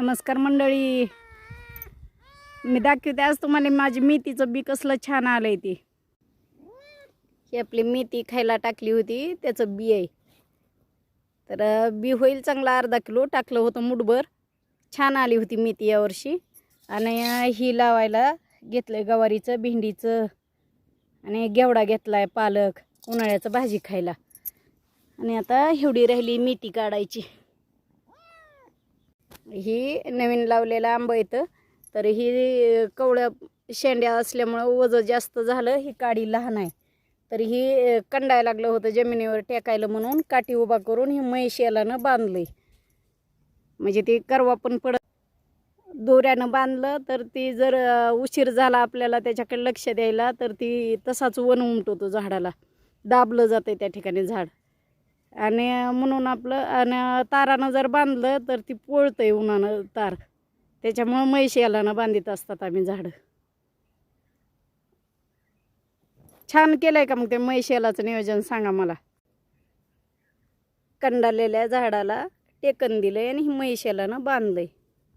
नमस्कार मंडळी, मी दाखवते आज तुम्हाला माझी मेथीचं बी कसलं छान आलंय ते. ही आपली मेथी खायला टाकली होती त्याचं बी आहे. तर बी होईल चांगला, अर्धा किलो टाकलं होतं मुठभर. छान आली होती मेथी यावर्षी. आणि ही लावायला घेतलंय गवारीचं, भेंडीचं आणि घेवडा घेतलाय, पालक, उन्हाळ्याचं भाजी खायला. आणि आता एवढी राहिली मेथी काढायची. ही नवीन लावलेला आंबा येतं, तर ही कवळ्या शेंड्या असल्यामुळं वजन जास्त झालं. ही काडी लहान आहे, तर ही कंडायला लागलं होतं जमिनीवर टेकायला, म्हणून काठी उभा करून ही म्हैस यालानं बांधली. म्हणजे ती करवा पण पडत. दोऱ्यानं बांधलं तर ती जर उशीर झाला आपल्याला त्याच्याकडे लक्ष द्यायला, तर ती तसाच वन उमटवतो झाडाला, दाबलं जातं त्या ठिकाणी झाड. आणि म्हणून आपलं आणि तारानं जर बांधलं तर ती पोळतंय उन्हानं तार. त्याच्यामुळं म्हैस यालानं बांधित असतात आम्ही झाडं. छान केलंय का मग ते म्हैस यालाचं नियोजन सांगा मला. कंडालेल्या झाडाला टेकन दिलंय आणि म्हैस यालानं बांधलंय.